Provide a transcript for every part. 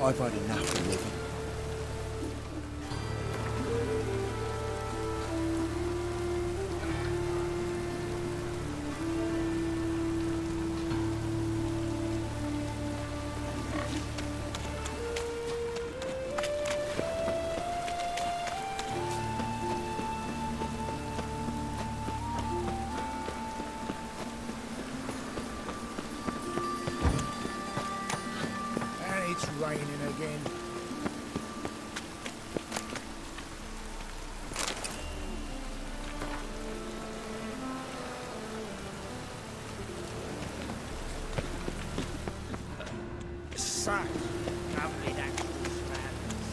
I've had enough of living. It's raining again. Such lovely natural surroundings.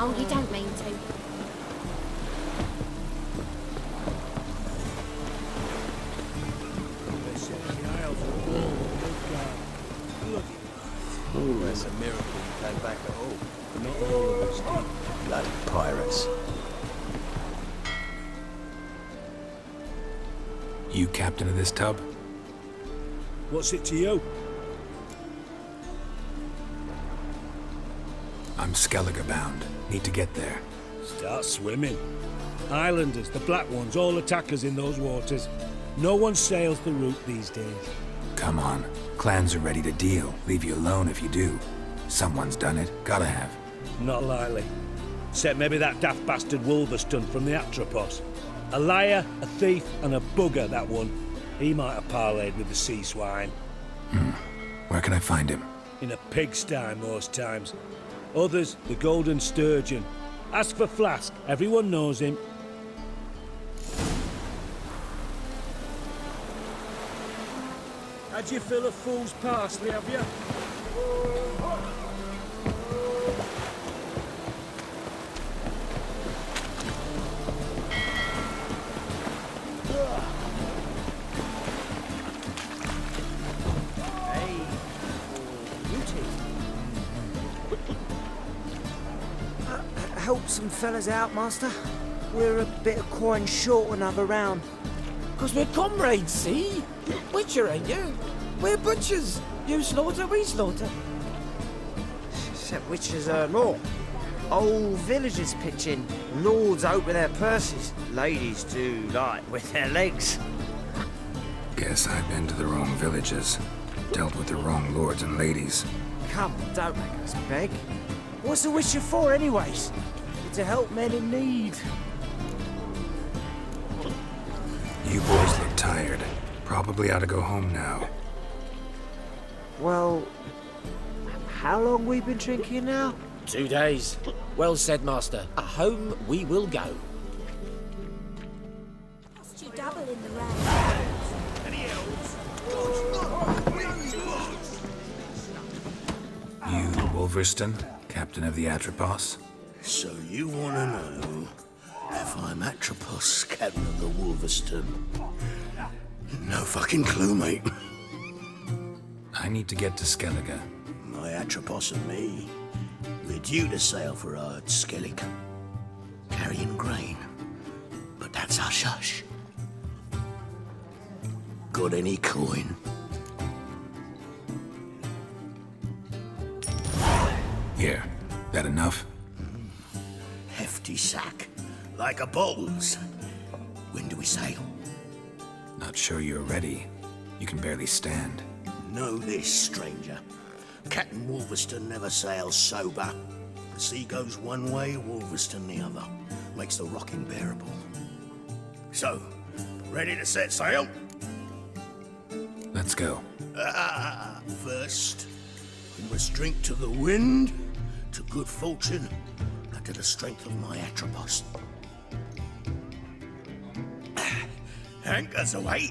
Oh, you don't mean to. Oh, that's a miracle you came back at all. Not all of us did. Bloody pirates. You captain of this tub? What's it to you? I'm Skelliger bound. Need to get there. Start swimming. Islanders, the black ones, all attackers in those waters. No one sails the route these days. Come on. Clans are ready to deal. Leave you alone if you do. Someone's done it. Gotta have. Not likely. Except maybe that daft bastard Wolverston from the Atropos. A liar, a thief, and a bugger, that one. He might have parlayed with the sea swine. Where can I find him? In a pigsty most times. Others, the Golden Sturgeon. Ask for Flask. Everyone knows him. Had you fill a fool's parsley, have you? Help some fellas out, Master. We're a bit of coin short another round. 'Cause we're comrades, see? Butcher, ain't you? We're butchers. You slaughter, we slaughter. Except witches earn more. Old villagers pitch in. Lords open their purses. Ladies do like with their legs. Guess I've been to the wrong villages. Dealt with the wrong lords and ladies. Come, don't make us beg. What's a witcher for, anyways? To help men in need. You boys look tired. Probably ought to go home now. Well, how long we been drinking now? 2 days. Well said, Master. Home we will go. Must you dabble in the rain? You, Wolverston, captain of the Atropos? So you want to know if I'm Atropos, captain of the Wolverston? No fucking clue, mate. I need to get to Skellige. My Atropos and me, we're due to sail for our Skellig, carrying grain. But that's hush-hush. Got any coin? Here, that enough? Hefty sack, like a bull's. When do we sail? Not sure you're ready. You can barely stand. Know this, stranger. Captain Wolverston never sails sober. The sea goes one way, Wolverston the other. Makes the rocking bearable. So, ready to set sail? Let's go. First, we must drink to the wind, to good fortune, and to the strength of my Atropos. Anchors away.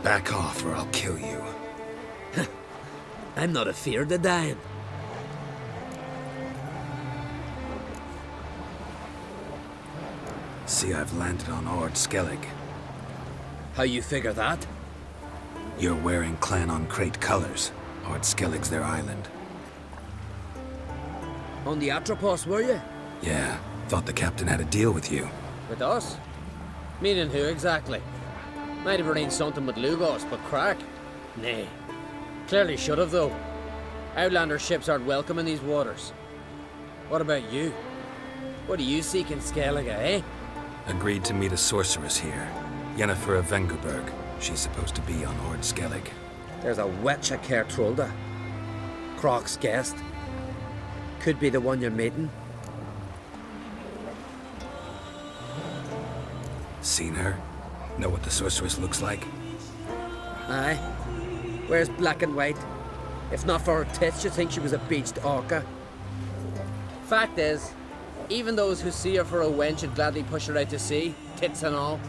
Back off or I'll kill you. I'm not afeard of dying. See, I've landed on Ord Skellig. How you figure that? You're wearing Clan on Crate colors. Ord Skellig's their island. On the Atropos, were you? Yeah, thought the captain had a deal with you. With us? Meaning who exactly? Might have arranged something with Lugos, but crack? Nay. Clearly should have, though. Outlander ships aren't welcome in these waters. What about you? What do you seek in Skellige, eh? Agreed to meet a sorceress here. Yennefer of Vengerberg. She's supposed to be on Ord Skellig. There's a wetcha Kertrolda. Croc's guest. Could be the one you're meeting. Seen her? Know what the sorceress looks like? Aye. Wears black and white. If not for her tits, you'd think she was a beached orca. Fact is, even those who see her for a wench would gladly push her out to sea, tits and all.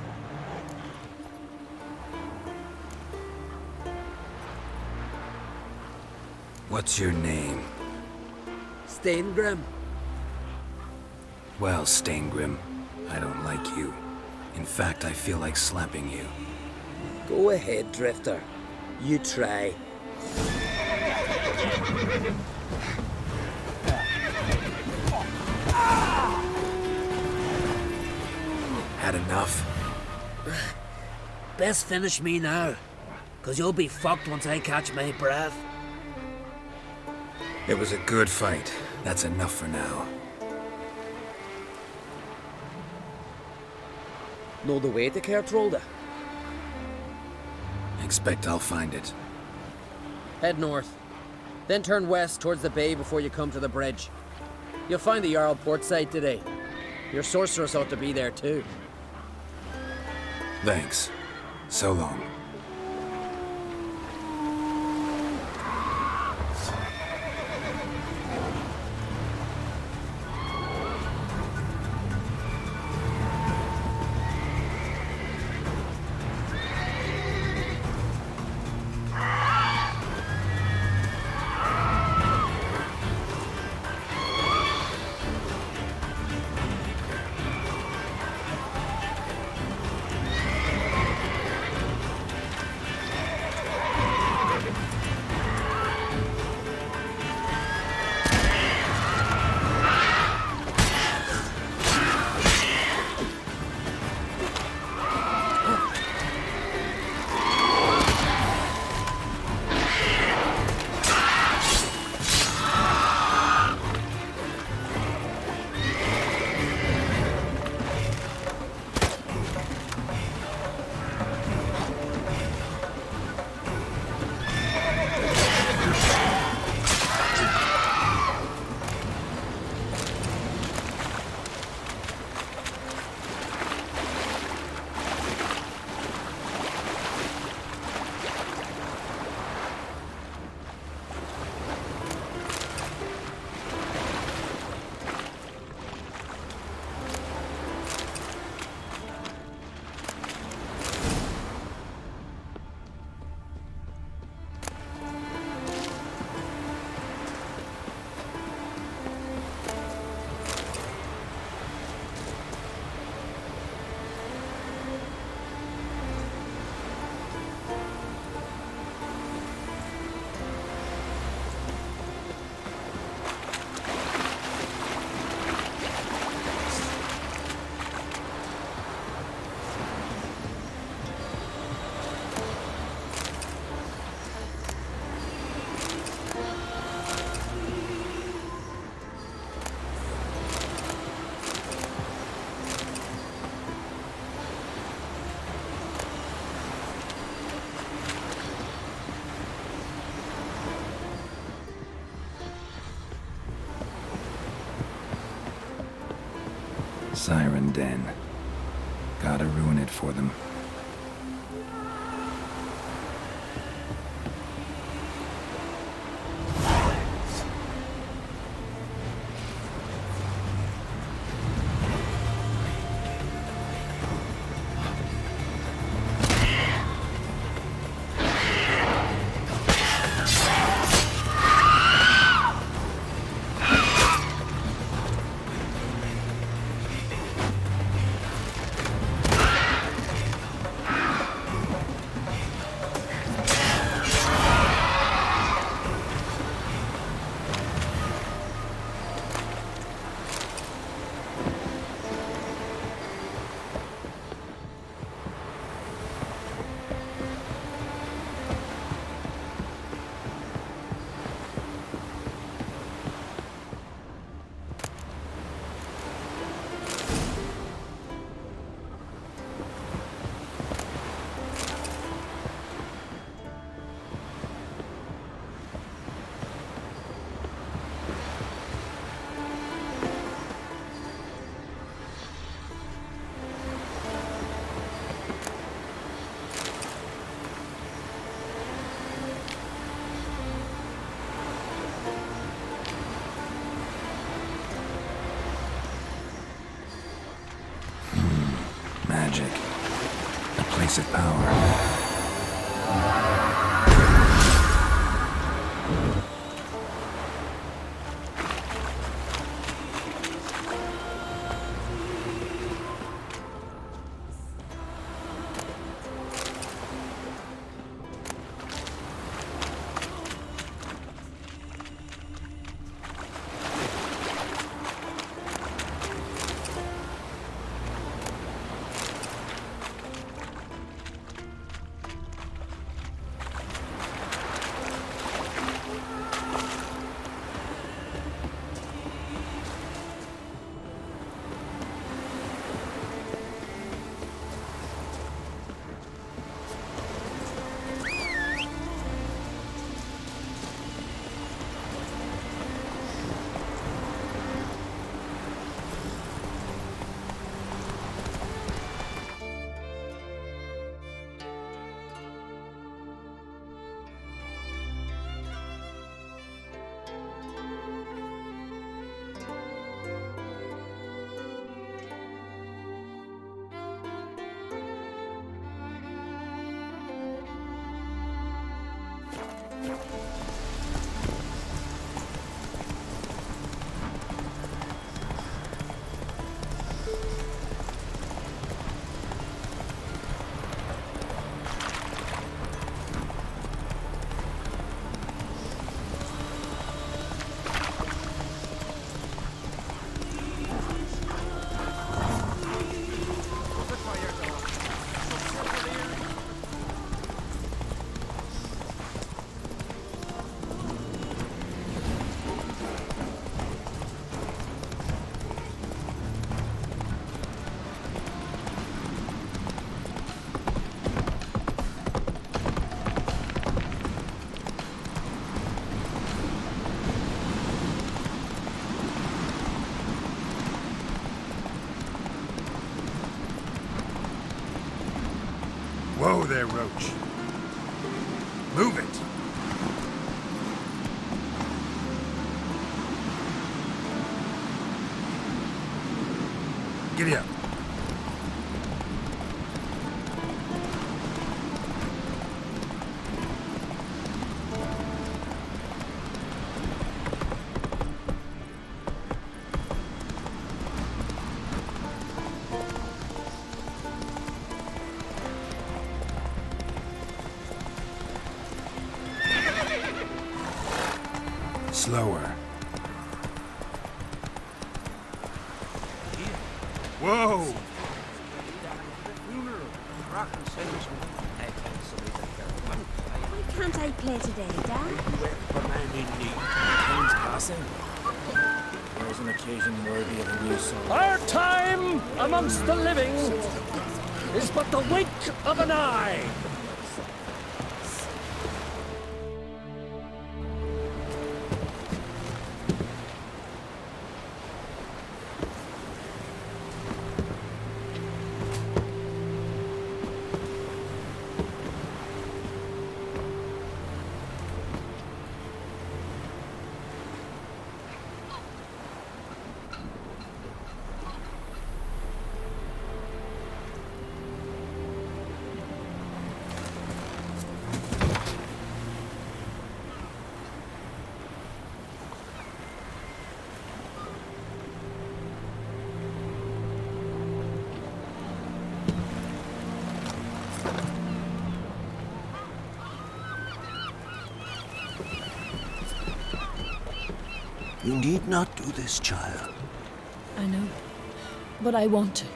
What's your name? Steingrim. Well, Steingrim, I don't like you. In fact, I feel like slapping you. Go ahead, Drifter. You try. Had enough? Best finish me now, 'cause you'll be fucked once I catch my breath. It was a good fight. That's enough for now. Know the way to Kertrolda? Expect I'll find it. Head north, then turn west towards the bay before you come to the bridge. You'll find the Jarl port site today. Your sorceress ought to be there too. Thanks. So long. Siren Den. Gotta ruin it for them. magic. A place of power. Whoa there, Roach. Move it! Giddy up. Slower. Whoa! Why can't I play today, Dad? Time's passing. There's an occasion worthy of a new song. Our time amongst the living is but the wink of an eye. You need not do this, child. I know, but I want to.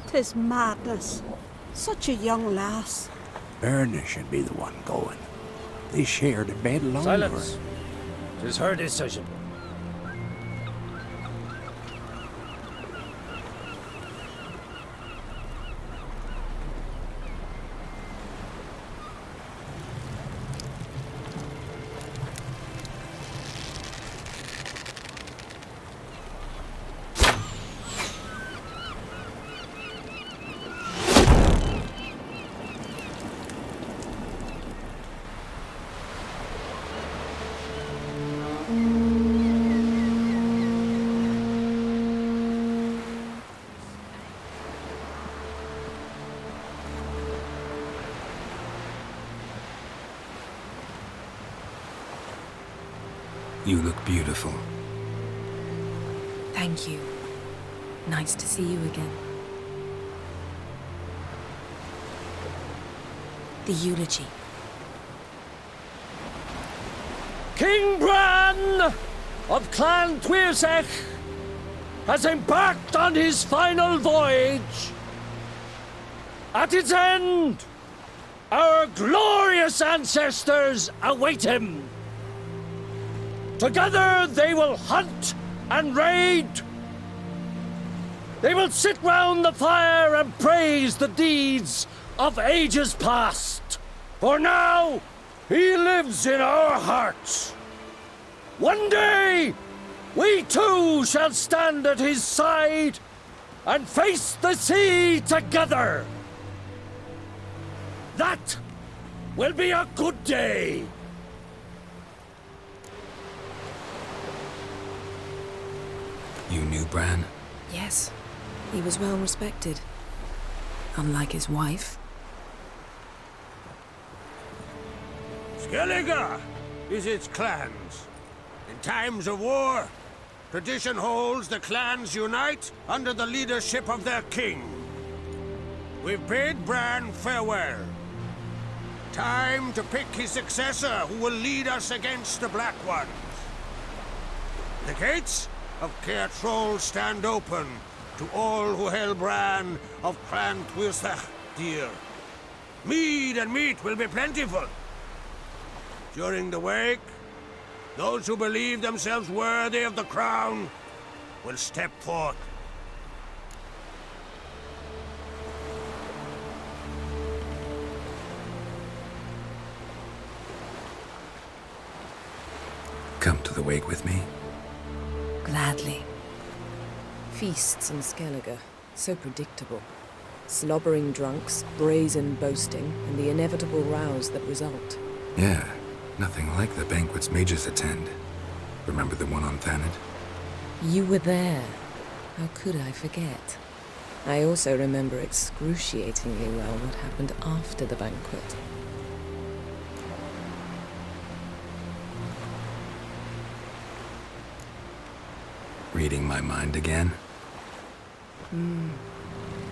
Tis madness. Such a young lass. Erna should be the one going. They shared a bed longer. Silence. 'Tis her decision. You look beautiful. Thank you. Nice to see you again. The eulogy. King Bran of Clan Tuirsech has embarked on his final voyage. At its end, our glorious ancestors await him. Together they will hunt and raid. They will sit round the fire and praise the deeds of ages past. For now, he lives in our hearts. One day, we too shall stand at his side and face the sea together. That will be a good day. You knew Bran? Yes, he was well respected. Unlike his wife. Skellige is its clans. In times of war, tradition holds the clans unite under the leadership of their king. We've bid Bran farewell. Time to pick his successor who will lead us against the Black Ones. The gates of Caer Troll stand open to all who held Bran of Clan Tuirsech dear. Mead and meat will be plentiful. During the wake, those who believe themselves worthy of the crown will step forth. Come to the wake with me? Gladly. Feasts in Skellige, so predictable. Slobbering drunks, brazen boasting, and the inevitable rows that result. Yeah, nothing like the banquets mages attend. Remember the one on Thanet? You were there. How could I forget? I also remember excruciatingly well what happened after the banquet. Reading my mind again?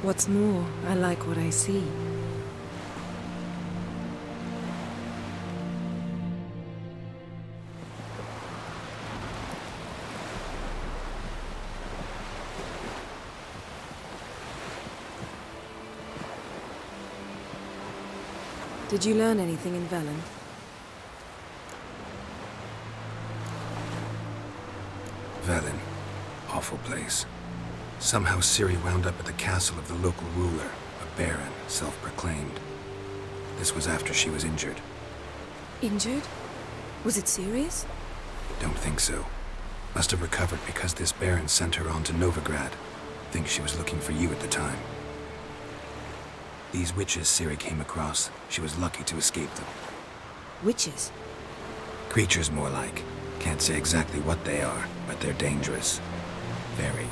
What's more, I like what I see. Did you learn anything in Velen? Velen. Awful place. Somehow Ciri wound up at the castle of the local ruler, a baron, self-proclaimed. This was after she was injured. Injured? Was it serious? Don't think so. Must have recovered because this baron sent her on to Novigrad. Think she was looking for you at the time. These witches Ciri came across, she was lucky to escape them. Witches? Creatures more like. Can't say exactly what they are, but they're dangerous. Very.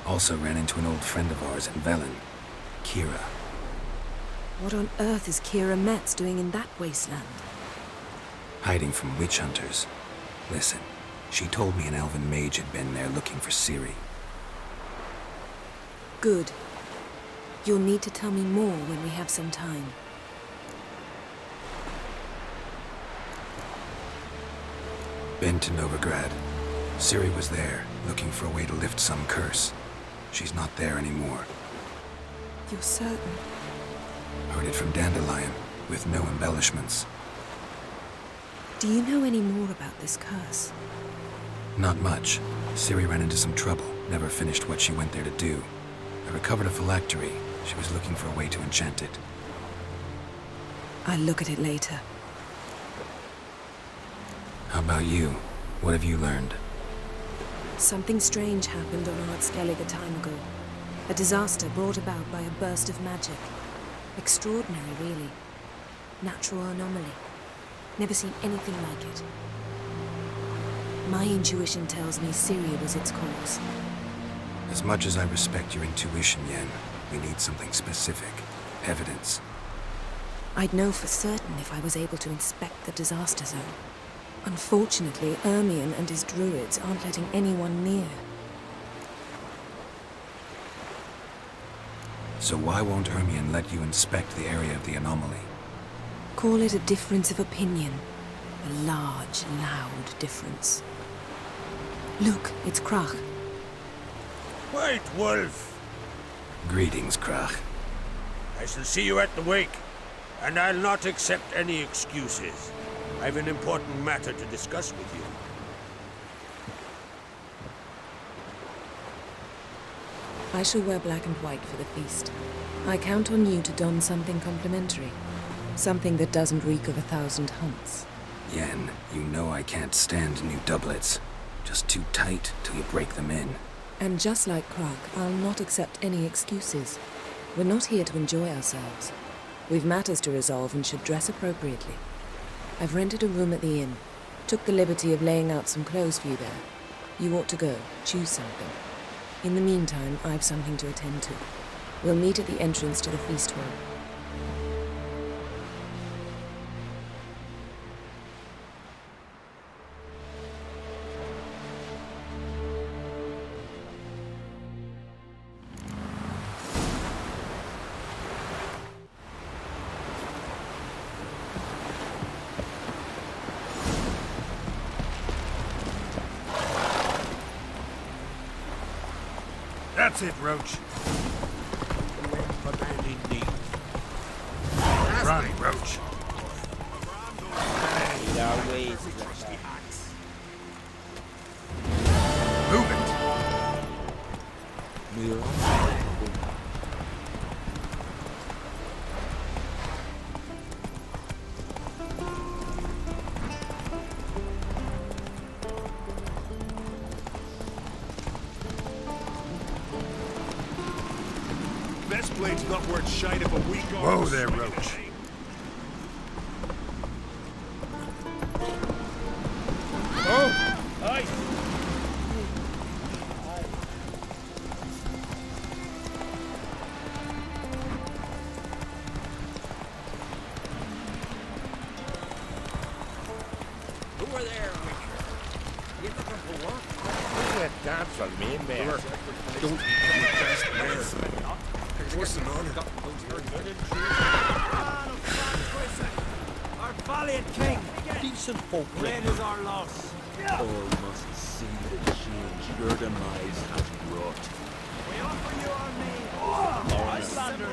Also ran into an old friend of ours in Velen, Kira. What on earth is Kira Metz doing in that wasteland? Hiding from witch hunters. Listen, she told me an elven mage had been there looking for Ciri. Good. You'll need to tell me more when we have some time. Been to Novigrad. Ciri was there, looking for a way to lift some curse. She's not there anymore. You're certain? Heard it from Dandelion, with no embellishments. Do you know any more about this curse? Not much. Ciri ran into some trouble, never finished what she went there to do. I recovered a phylactery. She was looking for a way to enchant it. I'll look at it later. How about you? What have you learned? Something strange happened on Ard Skellige a time ago. A disaster brought about by a burst of magic. Extraordinary, really. Natural anomaly. Never seen anything like it. My intuition tells me Ciri was its cause. As much as I respect your intuition, Yen, we need something specific. Evidence. I'd know for certain if I was able to inspect the disaster zone. Unfortunately, Ermion and his druids aren't letting anyone near. So why won't Ermion let you inspect the area of the anomaly? Call it a difference of opinion. A large, loud difference. Look, it's Krach. White Wolf! Greetings, Krach. I shall see you at the wake, and I'll not accept any excuses. I have an important matter to discuss with you. I shall wear black and white for the feast. I count on you to don something complimentary. Something that doesn't reek of 1,000 hunts. Yen, you know I can't stand new doublets. Just too tight till you break them in. And just like Krach, I'll not accept any excuses. We're not here to enjoy ourselves. We've matters to resolve and should dress appropriately. I've rented a room at the inn. Took the liberty of laying out some clothes for you there. You ought to go. Choose something. In the meantime, I've something to attend to. We'll meet at the entrance to the feast hall. That's it, Roach. Run, Roach. Move it. Best blade's not worth shite of a week. Whoa there, Roach. Oh! Aye! Who are there, Witcher? You looking for work? That dance on me, man. Don't What's the matter? Our valiant king! Decent folk. Red is our loss. All must see the change your demise has brought. We offer you our name.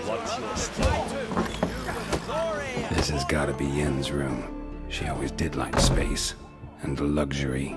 What's your strong? This has gotta be Yen's room. She always did like space and luxury.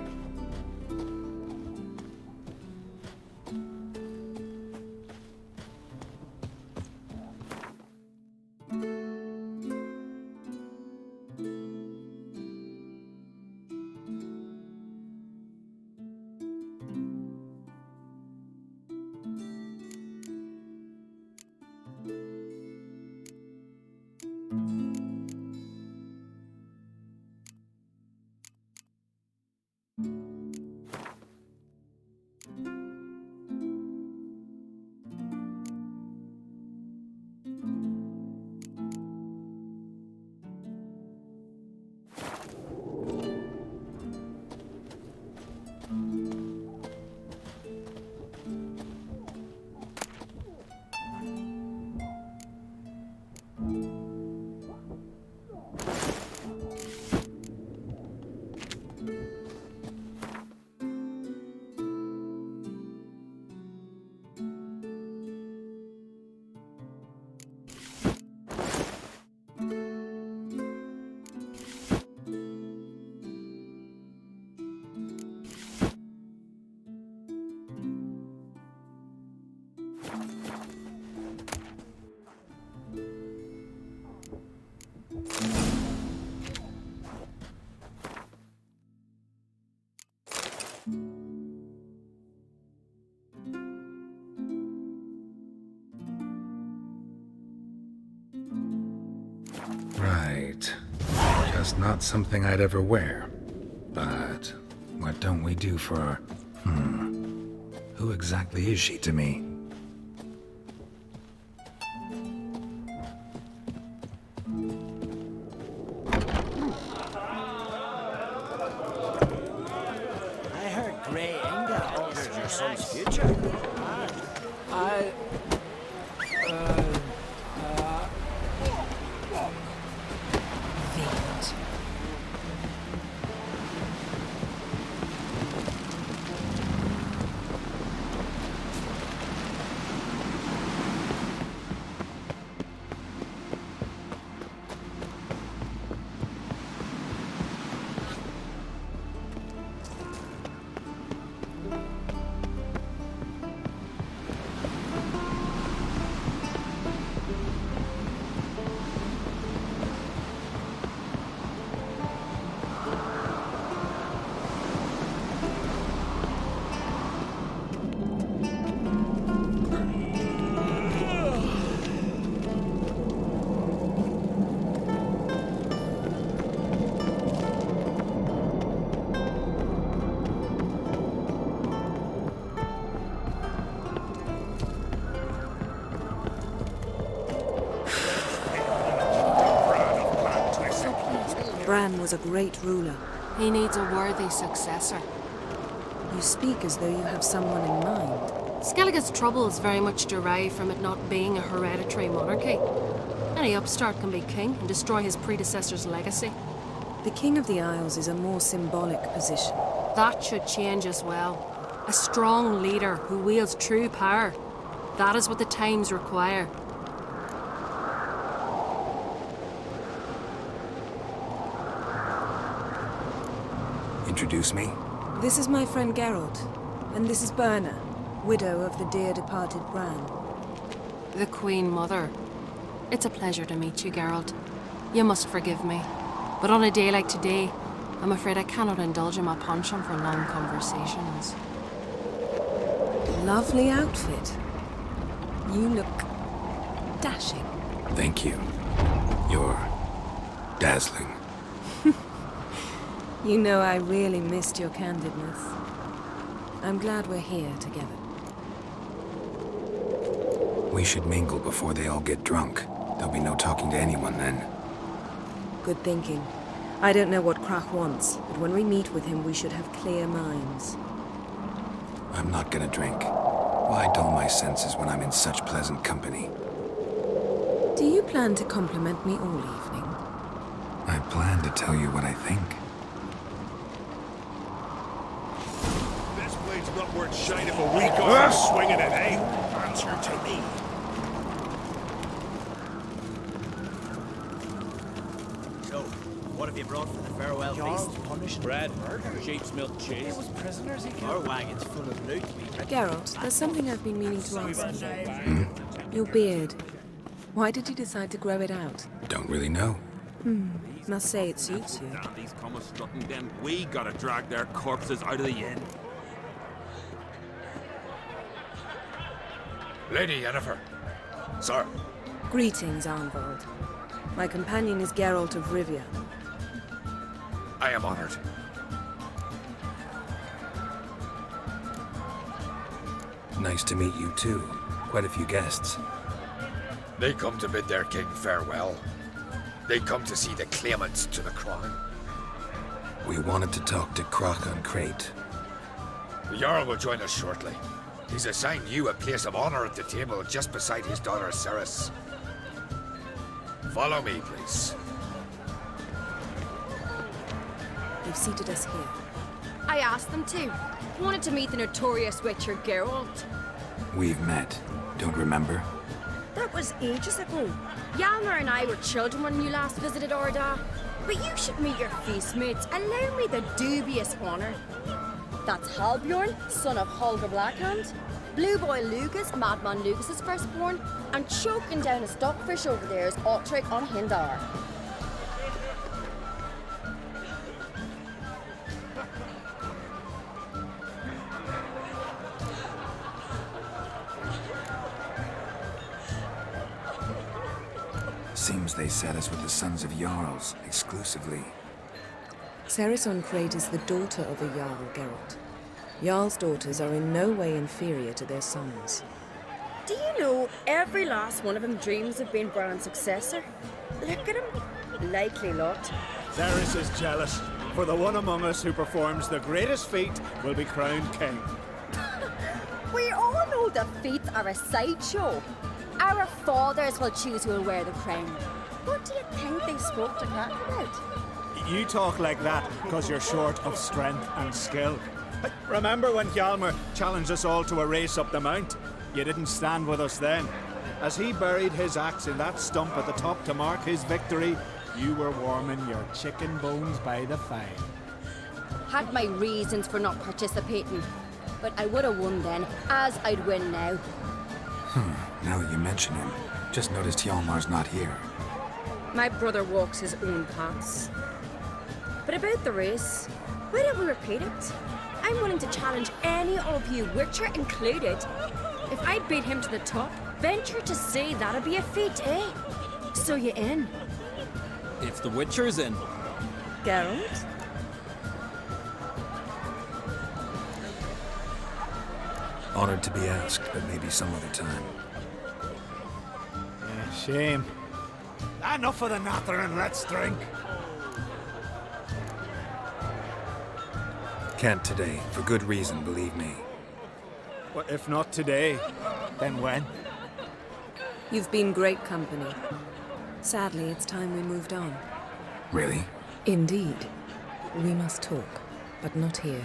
Right. Just not something I'd ever wear. But what don't we do for our... Who exactly is she to me? Bran was a great ruler. He needs a worthy successor. You speak as though you have someone in mind. Skellige's troubles very much derive from it not being a hereditary monarchy. Any upstart can be king and destroy his predecessor's legacy. The King of the Isles is a more symbolic position. That should change as well. A strong leader who wields true power. That is what the times require. Introduce me? This is my friend Geralt, and this is Berna, widow of the dear departed Bran. The Queen Mother. It's a pleasure to meet you, Geralt. You must forgive me, but on a day like today, I'm afraid I cannot indulge in my penchant for long conversations. Lovely outfit. You look dashing. Thank you. You're dazzling. You know I really missed your candidness. I'm glad we're here together. We should mingle before they all get drunk. There'll be no talking to anyone then. Good thinking. I don't know what Krach wants, but when we meet with him, we should have clear minds. I'm not gonna drink. Why dull my senses when I'm in such pleasant company? Do you plan to compliment me all evening? I plan to tell you what I think. This blade's not worth shining for a week off swinging it, eh? Answer to me. So, what have you brought for the farewell feast? Punished bread, sheep's milk cheese. It was prisoners he killed. Our wagon's full of loot. Geralt, there's something I've been meaning to ask you. Your beard. Why did you decide to grow it out? Don't really know. Must say it suits you. These come a strutting, then we gotta drag their corpses out of the inn. Lady Yennefer. Sir. Greetings, Arnvald. My companion is Geralt of Rivia. I am honored. Nice to meet you too. Quite a few guests. They come to bid their king farewell. They come to see the claimants to the crown. We wanted to talk to Krach on Crate. The Jarl will join us shortly. He's assigned you a place of honor at the table just beside his daughter Ceres. Follow me, please. They've seated us here. I asked them to. Wanted to meet the notorious witcher Geralt. We've met. Don't remember? That was ages ago. Hjalmar and I were children when you last visited Orda. But you should meet your feast mates. Allow me the dubious honor. That's Halbjorn, son of Holger Blackhand. Blue Boy Lucas, Madman Lucas's firstborn. And choking down a stockfish over there is Ottric on Hindar. Seems they set us with the sons of Jarls, exclusively. Ceres on Crate is the daughter of a Jarl, Geralt. Jarl's daughters are in no way inferior to their sons. Do you know every last one of them dreams of being Bran's successor? Look at him. Likely lot. Ceres is jealous, for the one among us who performs the greatest feat will be crowned king. We all know the feats are a sideshow. Our fathers will choose who will wear the crown. What do you think they spoke to Krach about? You talk like that because you're short of strength and skill. Remember when Hjalmar challenged us all to a race up the mount? You didn't stand with us then. As he buried his axe in that stump at the top to mark his victory, you were warming your chicken bones by the fire. Had my reasons for not participating, but I would have won then, as I'd win now. Now that you mention him, just noticed Hjalmar's not here. My brother walks his own paths. But about the race, why don't we repeat it? I'm willing to challenge any of you, Witcher included. If I beat him to the top, venture to say that'd be a feat, eh? So you in? If the Witcher's in. Geralt? Honored to be asked, but maybe some other time. Shame. Enough of the natter and let's drink. Can't today, for good reason, believe me. Well, if not today, then when? You've been great company. Sadly, it's time we moved on. Really? Indeed. We must talk, but not here.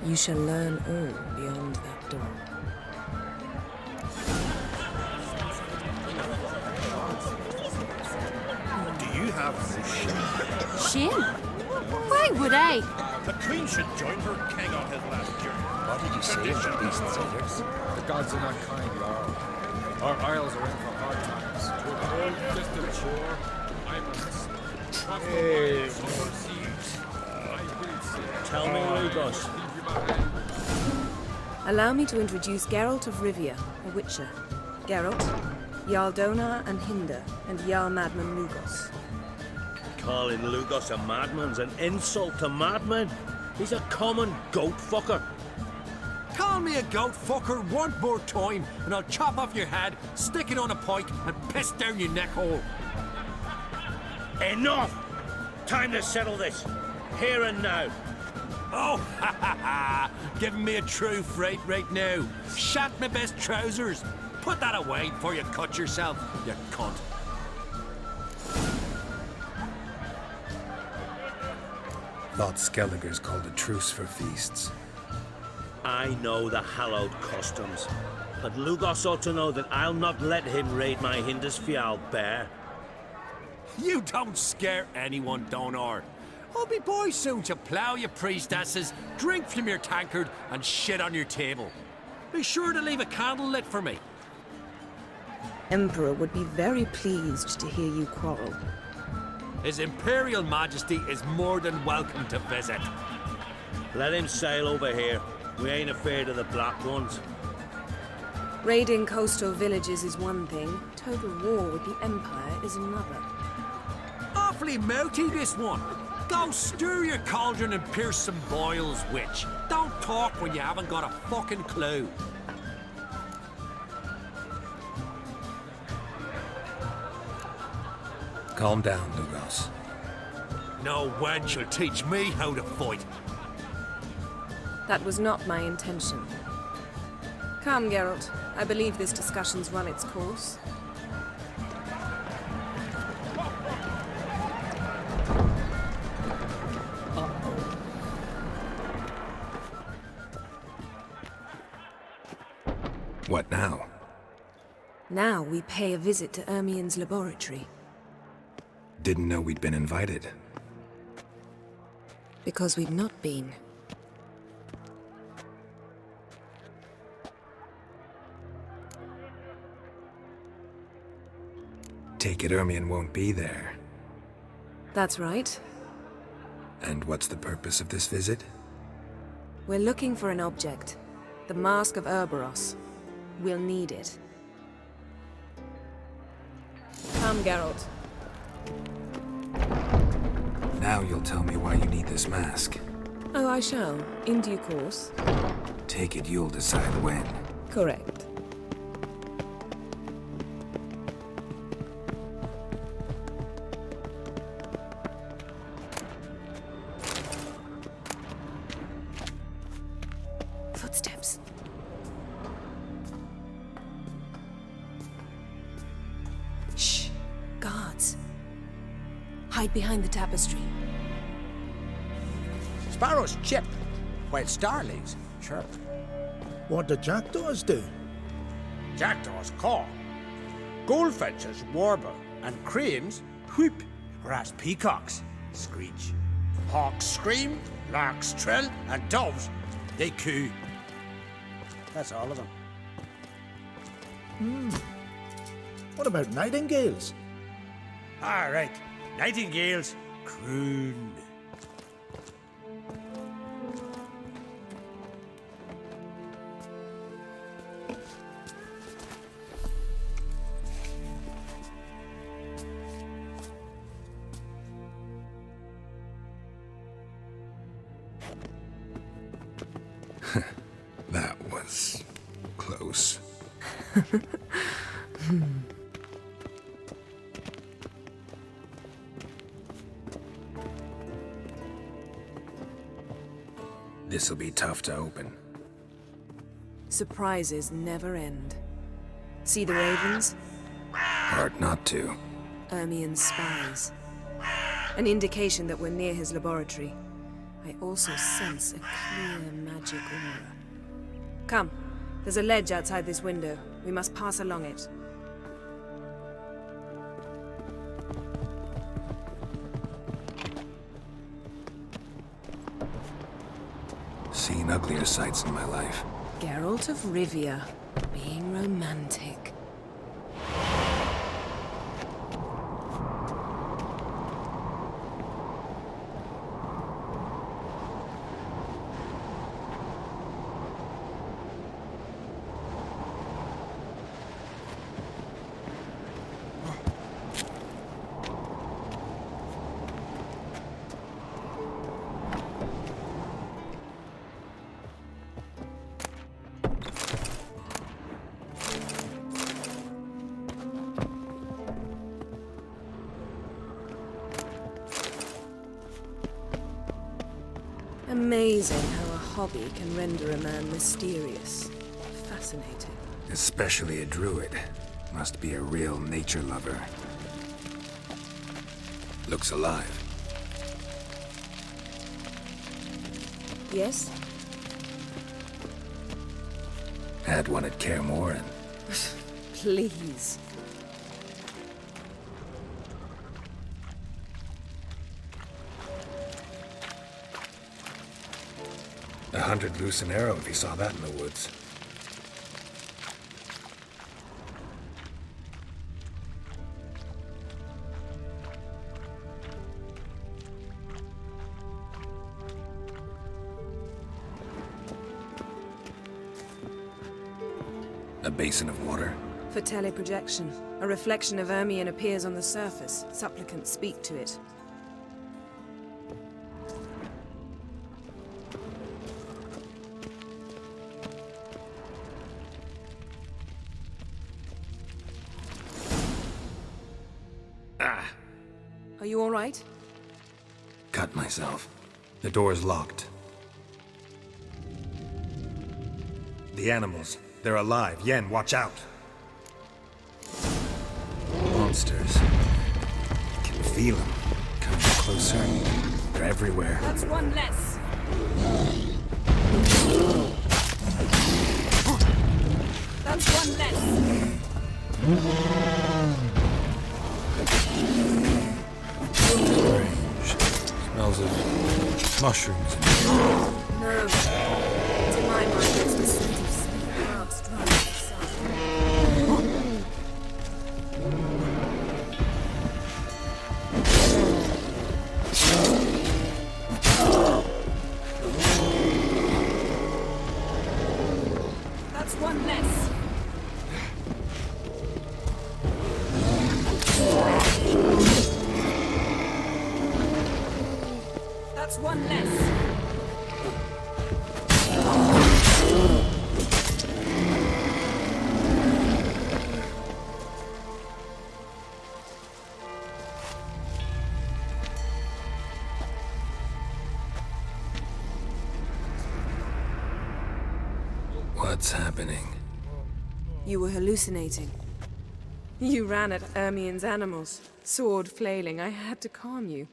You shall learn all beyond that door. Do you have no shame? Shame? Why would I? The Queen should join her king on his last journey. What did you say of the beasts and sailors? The gods are not kind, Jarl. Our isles are in for hard times. To a cold, distant shore, islands, Tell me, Lugos. Allow me to introduce Geralt of Rivia, a witcher. Geralt, Jarl Donar and Hinder, and Jarl Madman Lugos. Calling Lugos a madman's an insult to madmen. He's a common goat fucker. Call me a goat fucker one more time, and I'll chop off your head, stick it on a pike, and piss down your neck hole. Enough! Time to settle this. Here and now. Oh, ha ha ha! Giving me a true fright right now. Shat my best trousers. Put that away before you cut yourself, you cunt. Thought Skelliger's called a truce for feasts. I know the hallowed customs, but Lugos ought to know that I'll not let him raid my Hindisfial bear. You don't scare anyone, Donar. I'll be boy soon to plough your priestesses, drink from your tankard, and shit on your table. Be sure to leave a candle lit for me. Emperor would be very pleased to hear you quarrel. His Imperial Majesty is more than welcome to visit. Let him sail over here. We ain't afraid of the Black Ones. Raiding coastal villages is one thing. Total war with the Empire is another. Awfully mouthy, this one. Go stir your cauldron and pierce some boils, witch. Don't talk when you haven't got a fucking clue. Calm down, Lugos. No wench will teach me how to fight. That was not my intention. Come, Geralt. I believe this discussion's run its course. What now? Now we pay a visit to Ermien's laboratory. Didn't know we'd been invited. Because we've not been. Take it Ermien won't be there. That's right. And what's the purpose of this visit? We're looking for an object. The Mask of Urboros. We'll need it. Come, Geralt. Now you'll tell me why you need this mask. Oh, I shall. In due course. Take it you'll decide when. Correct. Footsteps. Shh. Guards. Hide behind the tapestry. Sparrows chip, while starlings chirp. What do jackdaws do? Jackdaws caw. Goldfinches warble, and cranes whoop, whereas peacocks screech. Hawks scream, larks trill, and doves, they coo. That's all of them. What about nightingales? All right, nightingales croon. That was close. This'll be tough to open. Surprises never end. See the ravens? Hard not to. Ermien's spies. An indication that we're near his laboratory. I also sense a clear magic aura. Come, there's a ledge outside this window. We must pass along it. Seen uglier sights in my life. Geralt of Rivia, being romantic. Amazing how a hobby can render a man mysterious. Fascinating. Especially a druid. Must be a real nature lover. Looks alive. Yes? Had one at Kaer Morhen. Please. $100 loose an arrow if he saw that in the woods. A basin of water? For teleprojection. A reflection of Ermien appears on the surface. Supplicants speak to it. Are you all right? Cut myself. The door's locked. The animals. They're alive. Yen, watch out. Monsters. Can feel them. Coming closer. They're everywhere. That's one less. That's one less. Strange. Smells of mushrooms. No. To my mind, it's the scent of sweet grass dry in the sun. That's one less. That's one less. What's happening? You were hallucinating. You ran at Ermien's animals, sword flailing. I had to calm you.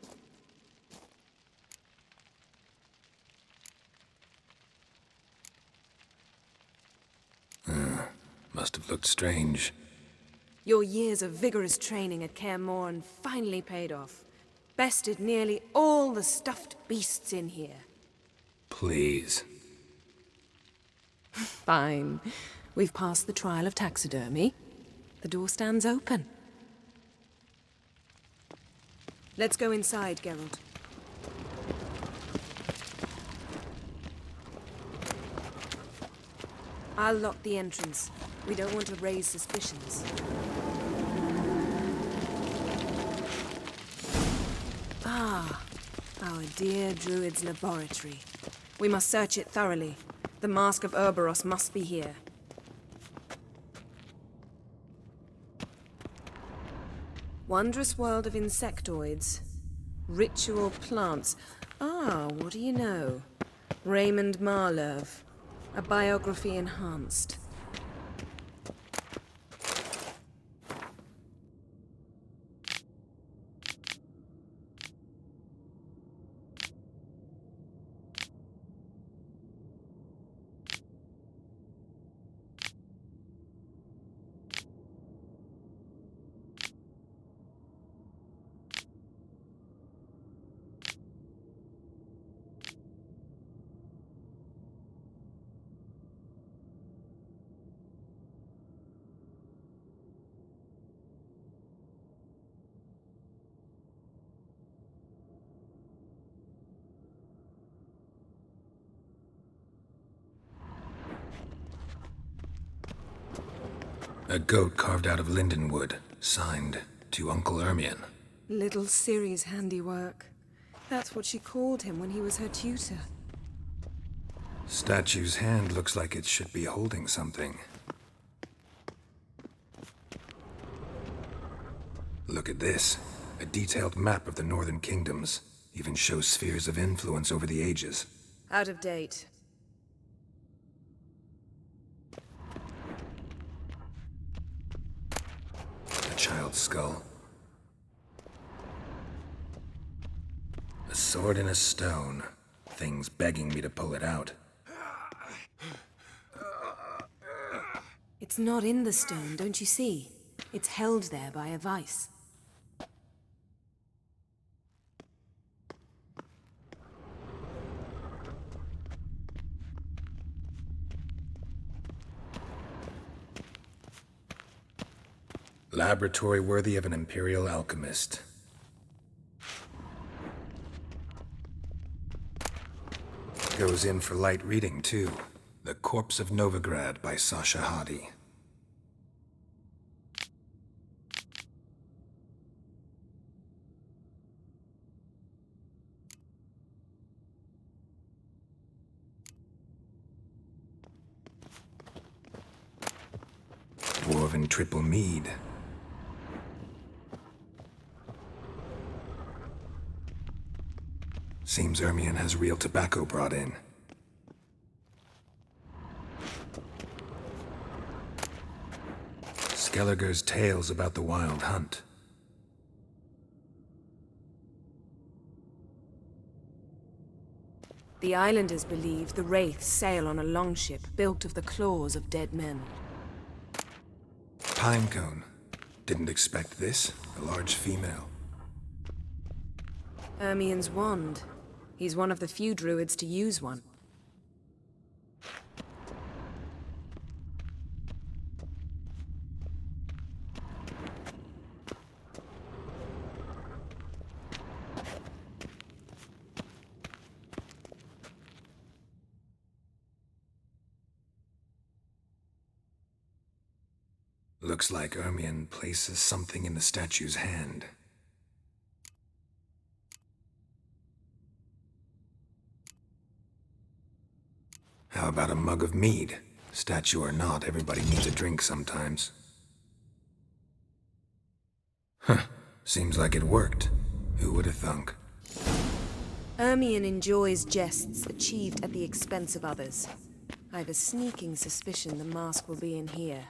Must have looked strange. Your years of vigorous training at Kaer Morhen finally paid off. Bested nearly all the stuffed beasts in here. Please. Fine. We've passed the trial of taxidermy. The door stands open. Let's go inside, Geralt. I'll lock the entrance. We don't want to raise suspicions. Ah, our dear druid's laboratory. We must search it thoroughly. The Mask of Ouroboros must be here. Wondrous world of insectoids. Ritual plants. Ah, what do you know? Raymond Marlove, a biography enhanced. A goat carved out of lindenwood, signed to Uncle Ermion. Little Ciri's handiwork. That's what she called him when he was her tutor. Statue's hand looks like it should be holding something. Look at this. A detailed map of the northern kingdoms. Even shows spheres of influence over the ages. Out of date. A child's skull. A sword in a stone. Things begging me to pull it out. It's not in the stone, don't you see? It's held there by a vice. Laboratory worthy of an imperial alchemist. Goes in for light reading, too. The Corpse of Novigrad by Sasha Hadi. Dwarven triple mead. Seems Ermion has real tobacco brought in. Skelliger's tales about the wild hunt. The islanders believe the wraiths sail on a longship built of the claws of dead men. Pinecone. Didn't expect this. A large female. Ermion's wand. He's one of the few druids to use one. Looks like Ermion places something in the statue's hand. How about a mug of mead? Statue or not, everybody needs a drink sometimes. Huh. Seems like it worked. Who would have thunk? Ermion enjoys jests achieved at the expense of others. I've a sneaking suspicion the mask will be in here.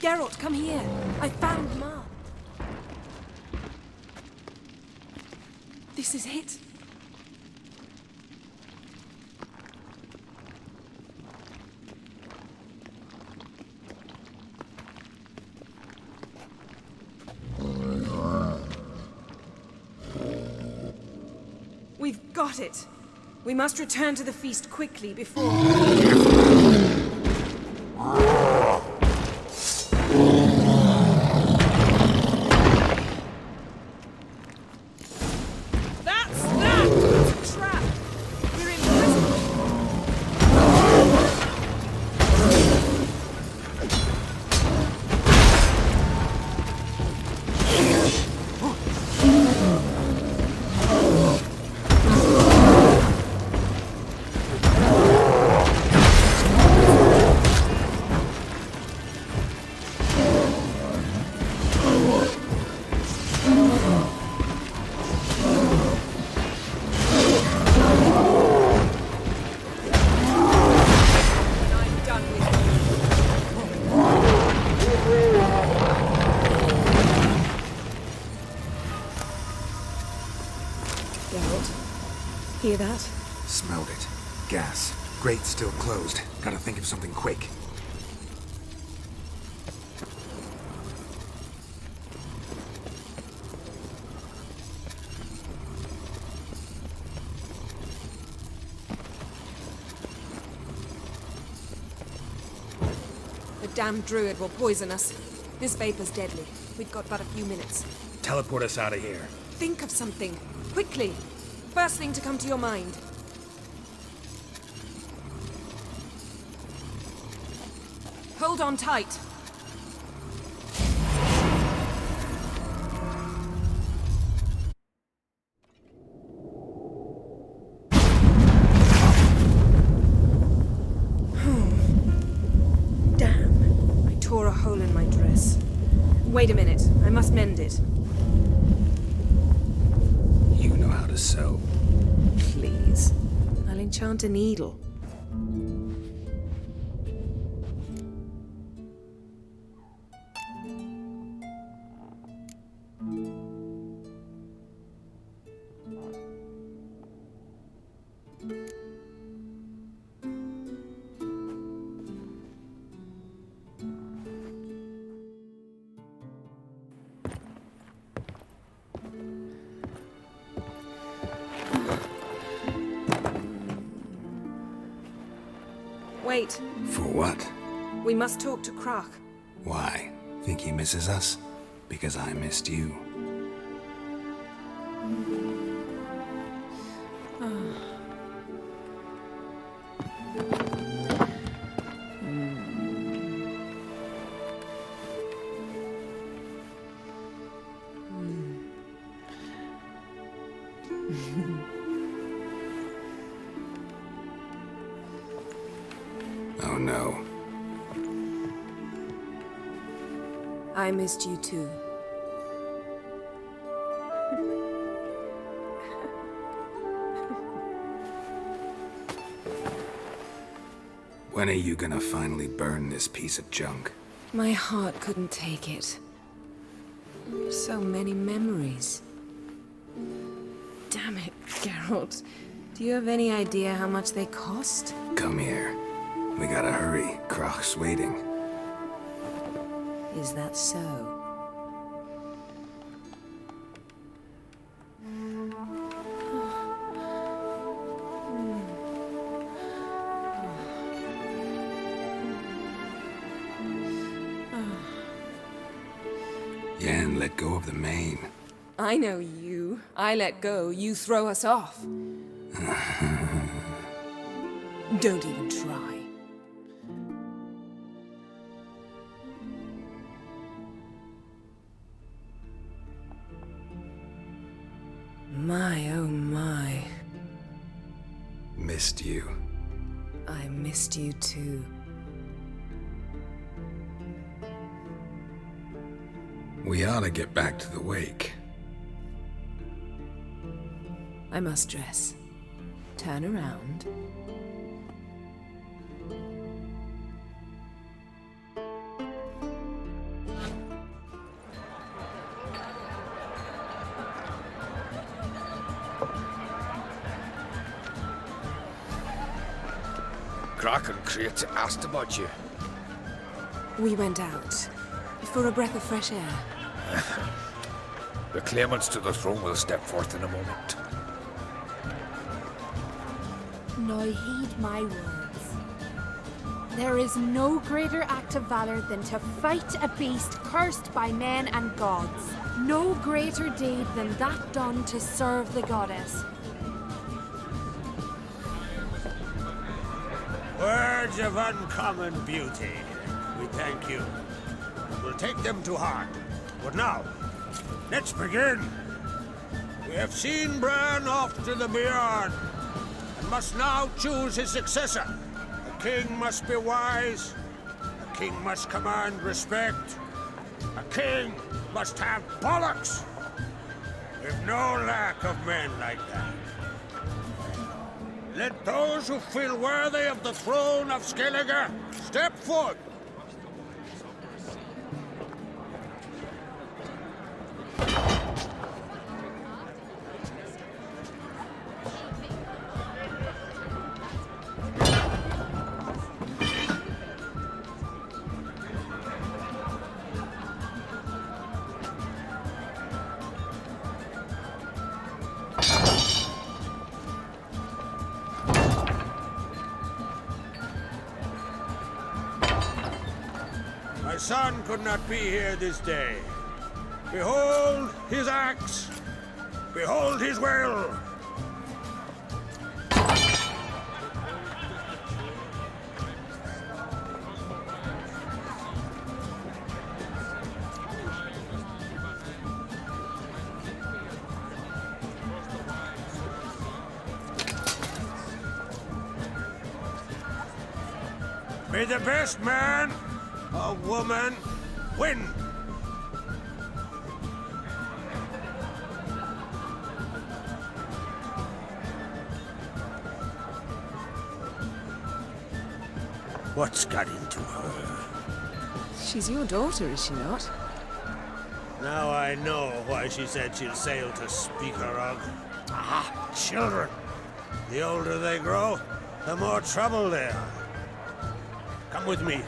Geralt, come here. I found Ma. This is it. We've got it. We must return to the feast quickly before... Geralt, hear that? Smelled it. Gas. Grate still closed. Gotta think of something quick. The damn druid will poison us. This vapor's deadly. We've got but a few minutes. Teleport us out of here. Think of something. Quickly. First thing to come to your mind. Hold on tight. Damn. I tore a hole in my dress. Wait a minute. I must mend it. You know how to sew. Please. I'll enchant a needle. Wait. For what? We must talk to Croc. Why? Think he misses us? Because I missed you. Oh no. I missed you too. When are you gonna finally burn this piece of junk? My heart couldn't take it. So many memories. Damn it, Geralt. Do you have any idea how much they cost? Come here. We gotta hurry. Croc's waiting. Is that so? Yen, let go of the mane. I know you. I let go, you throw us off. Don't even try. My, oh my. Missed you. I missed you too. We ought to get back to the wake. I must dress. Turn around. Croc and Crate asked about you. We went out. For a breath of fresh air. The claimants to the throne will step forth in a moment. Now heed my words. There is no greater act of valor than to fight a beast cursed by men and gods. No greater deed than that done to serve the goddess. Words of uncommon beauty. We thank you. We'll take them to heart. But now, let's begin. We have seen Bran off to the Beyond, and must now choose his successor. A king must be wise. A king must command respect. A king must have bollocks. We've no lack of men like that. Let those who feel worthy of the throne of Skellige step forth. son could not be here this day. Behold his axe. Behold his will. May the best man or woman win. What's got into her? She's your daughter, is she not? Now I know why she said she'll sail to speak her of. Ah, children. The older they grow, the more trouble they are. Come with me.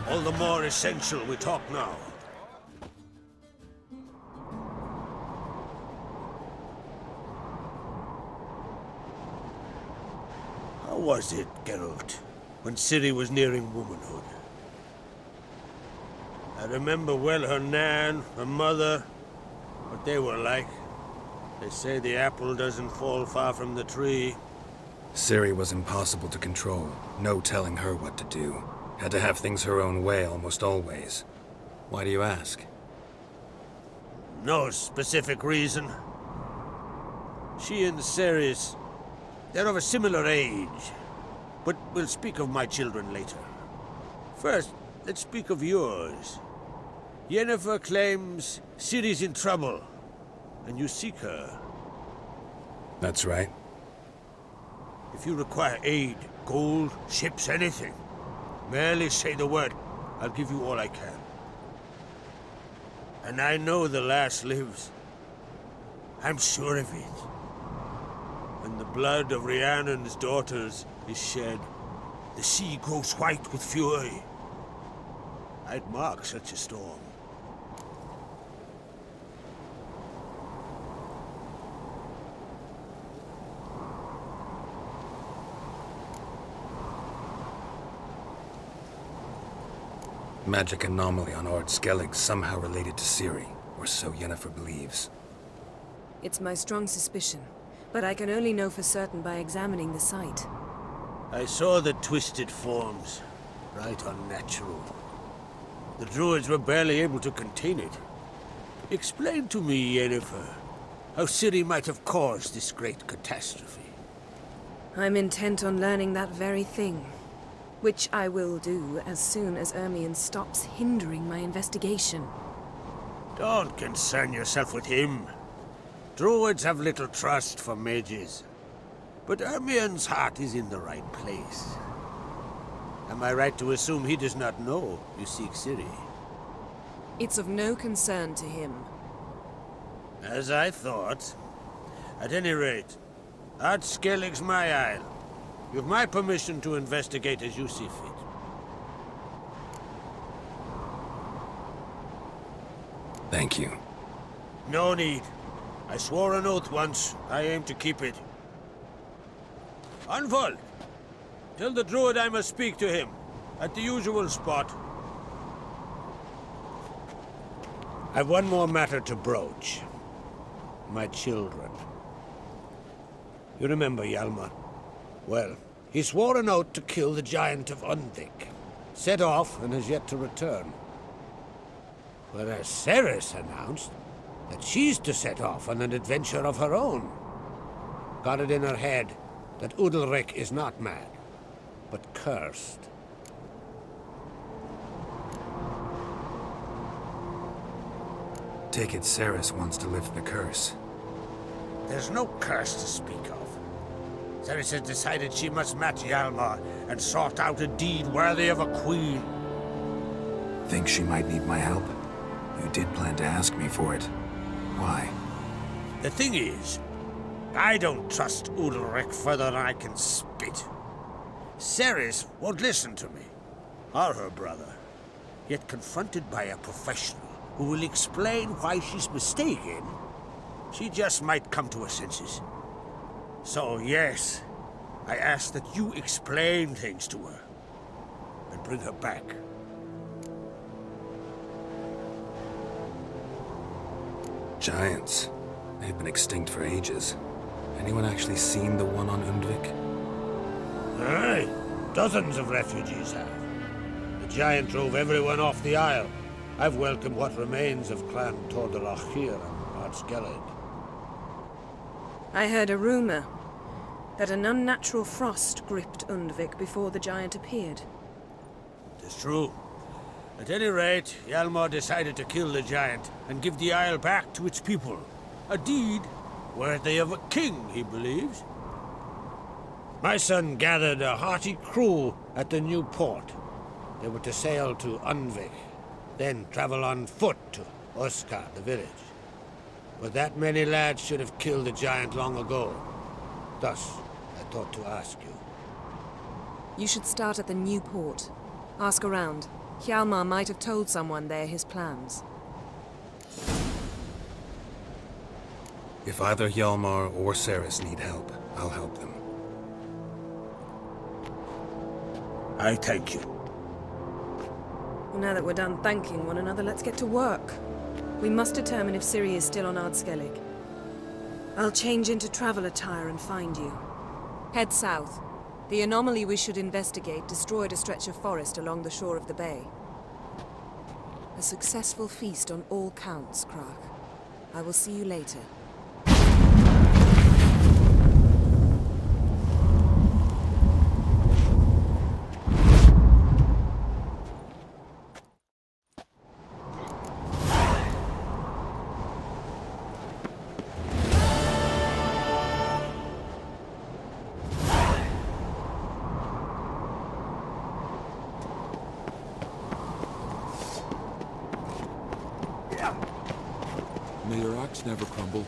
All the more essential we talk now. How was it, Geralt, when Ciri was nearing womanhood? I remember well her nan, her mother, what they were like. They say the apple doesn't fall far from the tree. Ciri was impossible to control. No telling her what to do. Had to have things her own way almost always. Why do you ask? No specific reason. She and Ceres, they're of a similar age. But we'll speak of my children later. First, let's speak of yours. Yennefer claims Ciri's in trouble, and you seek her. That's right. If you require aid, gold, ships, anything, merely say the word. I'll give you all I can. And I know the lass lives. I'm sure of it. When the blood of Rhiannon's daughters is shed, the sea grows white with fury. I'd mark such a storm. Magic anomaly on Ard Skellig somehow related to Ciri, or so Yennefer believes. It's my strong suspicion, but I can only know for certain by examining the site. I saw the twisted forms. Right unnatural. The druids were barely able to contain it. Explain to me, Yennefer, how Ciri might have caused this great catastrophe. I'm intent on learning that very thing. Which I will do as soon as Ermion stops hindering my investigation. Don't concern yourself with him. Druids have little trust for mages. But Ermion's heart is in the right place. Am I right to assume he does not know you seek Ciri? It's of no concern to him. As I thought. At any rate, Ard Skellig's my isle. You've my permission to investigate as you see fit. Thank you. No need. I swore an oath once. I aim to keep it. Unfold! Tell the druid I must speak to him. At the usual spot. I've one more matter to broach. My children. You remember Hjalmar? Well, he swore an oath to kill the giant of Undvik. Set off and has yet to return. Whereas Ceres announced that she's to set off on an adventure of her own. Got it in her head that Udalric is not mad, but cursed. Take it Ceres wants to lift the curse. There's no curse to speak of. Ceres has decided she must match Hjalmar and sort out a deed worthy of a queen. Think she might need my help? You did plan to ask me for it. Why? The thing is, I don't trust Udalric further than I can spit. Ceres won't listen to me, or her brother. Yet confronted by a professional who will explain why she's mistaken, she just might come to her senses. So yes, I ask that you explain things to her and bring her back. Giants. They've been extinct for ages. Anyone actually seen the one on Undvik? Aye, dozens of refugees have. The giant drove everyone off the isle. I've welcomed what remains of Clan Tordalachir and Ardskellig. I heard a rumor that an unnatural frost gripped Undvik before the giant appeared. It's true. At any rate, Hjalmar decided to kill the giant and give the isle back to its people. A deed worthy of a king, he believes. My son gathered a hearty crew at the new port. They were to sail to Undvik, then travel on foot to Oskar, the village. But that many lads should have killed the giant long ago. Thus, I thought to ask you. You should start at the new port. Ask around. Hjalmar might have told someone there his plans. If either Hjalmar or Ceres need help, I'll help them. I thank you. Well, now that we're done thanking one another, let's get to work. We must determine if Ciri is still on Ardskellig. I'll change into travel attire and find you. Head south. The anomaly we should investigate destroyed a stretch of forest along the shore of the bay. A successful feast on all counts, Krak. I will see you later. May your axe never crumble.